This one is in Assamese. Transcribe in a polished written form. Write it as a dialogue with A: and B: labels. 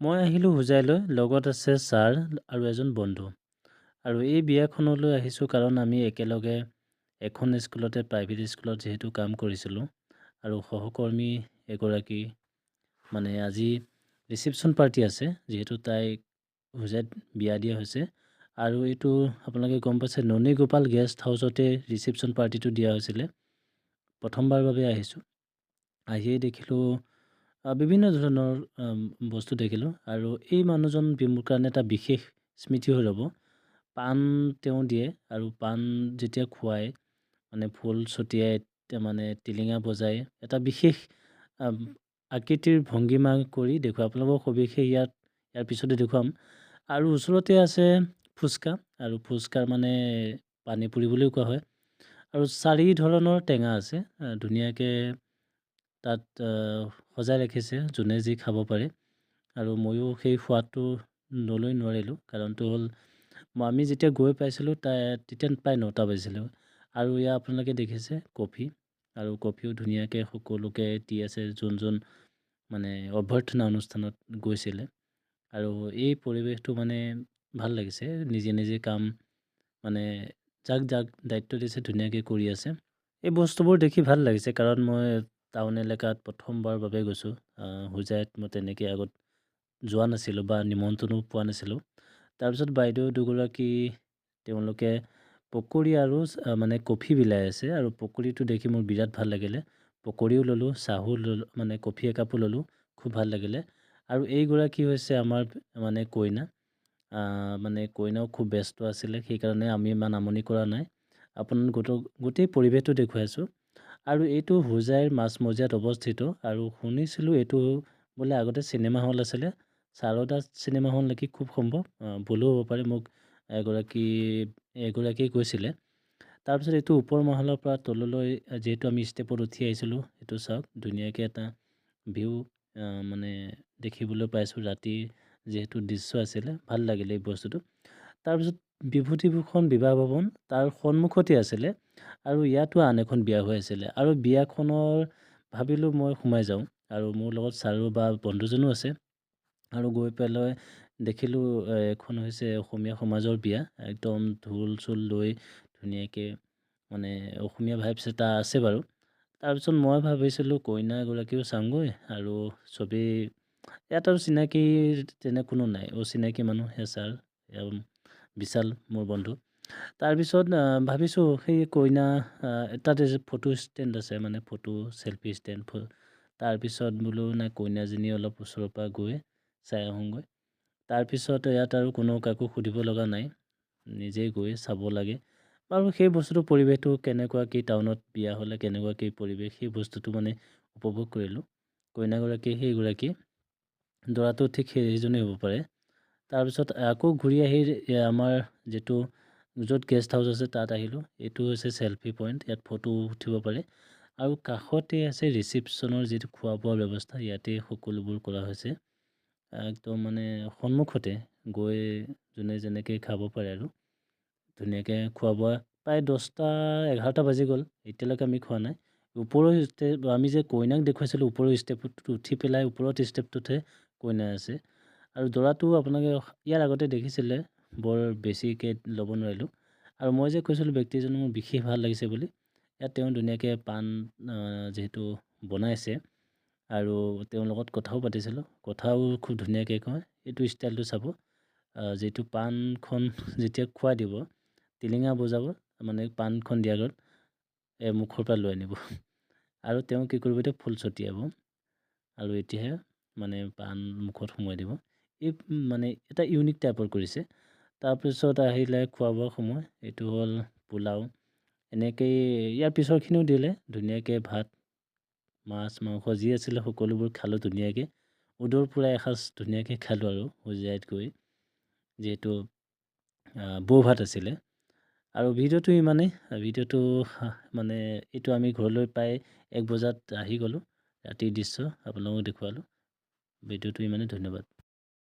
A: মই আহিলোঁ হোজাইলৈ, লগত আছে ছাৰ আৰু এজন বন্ধু। আৰু এই বিয়াখনলৈ আহিছোঁ কাৰণ আমি একেলগে এখন স্কুলতে প্ৰাইভেট স্কুলত যিহেতু কাম কৰিছিলোঁ আৰু সহকৰ্মী এগৰাকী আজি ৰিচিপশ্যন পাৰ্টি আছে, যিহেতু তাইক হোজাইত বিয়া দিয়া হৈছে। আৰু এইটো আপোনালোকে গম পাইছে, ননী গোপাল গেষ্ট হাউচতে ৰিচিপশ্যন পাৰ্টিটো দিয়া হৈছিলে। প্ৰথমবাৰ বাবে আহিছোঁ। আহিয়েই দেখিলোঁ বিভিন্ন ধৰণৰ বস্তু দেখিলোঁ আৰু এই মানুহজন মোৰ কাৰণে এটা বিশেষ স্মৃতি হৈ ৰ'ব। পাণ তেওঁ দিয়ে আৰু পাণ যেতিয়া খুৱায়, ফুল ছটিয়াই টিলিঙা বজাই এটা বিশেষ আম, আকৃতিৰ ভংগীমা কৰি দেখুৱায়। আপোনালোকক সবিশেষ ইয়াৰ পিছতে দেখুৱাম। আৰু ওচৰতে আছে ফুচকা, আৰু ফুচকাৰ পানীপুৰি বুলিও কোৱা হয়। আৰু 4 ধৰণৰ টেঙা আছে, ধুনীয়াকৈ তাত সজাই ৰাখিছে, যোনে যি খাব পাৰে। আৰু ময়ো সেই সোৱাদটো নলৈ নোৱাৰিলোঁ, কাৰণটো হ'ল আমি যেতিয়া গৈ পাইছিলোঁ তেতিয়া প্ৰায় 9টা বাজিছিলে। আৰু ইয়াত আপোনালোকে দেখিছে কফি, আৰু কফিও ধুনীয়াকৈ সকলোকে দি আছে যোন অভ্যৰ্থনা অনুষ্ঠানত গৈছিলে। আৰু এই পৰিৱেশটো ভাল লাগিছে, নিজে নিজে কাম যাক যাক দায়িত্ব দিছে ধুনীয়াকৈ কৰি আছে। এই বস্তুবোৰ দেখি ভাল লাগিছে, কাৰণ মই টাউন এলেকাত প্ৰথমবাৰ বাবে গৈছোঁ। হোজাইত মই তেনেকৈ আগত যোৱা নাছিলোঁ বা নিমন্ত্ৰণো পোৱা নাছিলোঁ। তাৰপিছত বাইদেউ দুগৰাকী, তেওঁলোকে পকৰি আৰু কফি বিলাই আছে, আৰু পকৰিটো দেখি মোৰ বিৰাট ভাল লাগিলে। পকৰিও ল'লোঁ, চাহো ল'লোঁ, কফি একাপো ল'লোঁ, খুব ভাল লাগিলে। আৰু এইগৰাকী হৈছে আমাৰ কইনা। কইনাও খুব ব্যস্ত আছিলে, সেইকাৰণে আমি ইমান আমনি কৰা নাই। আপোনাক গোটেই পৰিৱেশটো দেখুৱাইছোঁ। আৰু এইটো হোজাইৰ মাজমজিয়াত অৱস্থিত, আৰু শুনিছিলোঁ এইটো বোলে আগতে চিনেমা হল আছিলে, সাৰদা চিনেমা হল নেকি, খুব সম্ভৱ, ভুলো হ'ব পাৰে, মোক এগৰাকীয়ে কৈছিলে। তাৰপিছত এইটো ওপৰ মহলৰ পৰা তললৈ, যিহেতু আমি ষ্টেপত উঠি আহিছিলোঁ, এইটো চাওক, ধুনীয়াকৈ এটা ভিউ দেখিবলৈ পাইছোঁ। ৰাতিৰ যিহেতু দৃশ্য আছিলে, ভাল লাগিলে এই বস্তুটো। তাৰপিছত বিভূতিভূষণ বিবাহ ভৱন তাৰ সন্মুখতে আছিলে, আৰু ইয়াতো আন এখন বিয়া হৈ আছিলে। আৰু বিয়াখনৰ ভাবিলোঁ মই সোমাই যাওঁ, আৰু মোৰ লগত ছাৰো বা বন্ধুজনো আছে। আৰু গৈ পেলাই দেখিলোঁ এখন হৈছে অসমীয়া সমাজৰ বিয়া, একদম ঢোল চোল লৈ ধুনীয়াকৈ অসমীয়া ভাইবছ এটা আছে বাৰু। তাৰপিছত মই ভাবিছিলোঁ কইনা এগৰাকীও চাওঁগৈ, আৰু চবেই ইয়াত আৰু চিনাকি তেনে কোনো নাই, অচিনাকি মানুহ ছাৰ বিশাল মোৰ বন্ধু। তাৰপিছত ভাবিছোঁ সেই কইনা তাতে ফটো ষ্টেণ্ড আছে, ফটো চেলফি ষ্টেণ্ড। তাৰপিছত বোলো নাই, কইনাজনী অলপ ওচৰৰ পৰা গৈ চাই আহোঁগৈ। তাৰপিছত ইয়াত আৰু কোনো কাকো সুধিব লগা নাই, নিজেই গৈ চাব লাগে। আৰু সেই বস্তুটো পৰিৱেশটো কেনেকুৱা কি, টাউনত বিয়া হ'লে কেনেকুৱা কি পৰিৱেশ, সেই বস্তুটো উপভোগ কৰিলোঁ। কইনাগৰাকী সেইগৰাকী, দৰাটো ঠিক সেইজনেই হ'ব পাৰে। তাৰপিছত আকৌ ঘূৰি আহি আমাৰ যিটো য'ত গেষ্ট হাউচ আছে তাত আহিলোঁ। এইটো হৈছে চেলফি পইণ্ট, ইয়াত ফটো উঠিব পাৰে। আৰু কাষতে আছে ৰিচিপশ্যনৰ যিটো খোৱা বোৱাৰ ব্যৱস্থা, ইয়াতে সকলোবোৰ কৰা হৈছে। একদম সন্মুখতে গৈ যোনে যেনেকৈ খাব পাৰে, আৰু ধুনীয়াকৈ খোৱা বোৱা। প্ৰায় 10টা 11টা বাজি গ'ল, এতিয়ালৈকে আমি খোৱা নাই। ওপৰৰ আমি যে কইনাক দেখুৱাইছিলোঁ, ওপৰৰ ষ্টেপটোত উঠি পেলাই ওপৰত ষ্টেপটোতহে কইনা আছে। আৰু দৰাটো আপোনালোকে ইয়াৰ আগতে দেখিছিলে, বৰ বেছিকৈ ল'ব নোৱাৰিলোঁ। আৰু মই যে কৈছিলোঁ ব্যক্তিজনক মোৰ বিশেষ ভাল লাগিছে বুলি, ইয়াত তেওঁ ধুনীয়াকৈ পাণ যিহেতু বনাইছে, আৰু তেওঁৰ লগত কথাও পাতিছিলোঁ, কথাও খুব ধুনীয়াকৈ কয়। এইটো ষ্টাইলটো চাব, যিটো পাণখন যেতিয়া খুৱাই দিব, টিলিঙা বজাব, পাণখন দিয়াৰ আগত মুখৰ পৰা লৈ আনিব, আৰু তেওঁ কি কৰিব, এতিয়া ফুল ছটিয়াব, আৰু এতিয়াহে পাণ মুখত সোমোৱাই দিব। এই এটা ইউনিক টাইপৰ কৰিছে। তাৰপিছত আহিলে খোৱা বোৱাৰ সময়, এইটো হ'ল পোলাও। এনেকৈয়ে ইয়াৰ পিছৰখিনিও দিলে ধুনীয়াকৈ, ভাত মাছ মাংস যি আছিলে সকলোবোৰ খালোঁ ধুনীয়াকৈ। উদৰ পূৰা এসাঁজ ধুনীয়াকৈ খালোঁ, আৰু হোজাইত গৈ যিহেতু বৌ ভাত আছিলে। আৰু ভিডিঅ'টো ইমানেই, ভিডিঅ'টো এইটো আমি ঘৰলৈ প্ৰায় 1 বজাত আহি গ'লোঁ, ৰাতিৰ দৃশ্য আপোনালোকক দেখুৱালোঁ। ভিডিঅ'টো ইমানেই, ধন্যবাদ।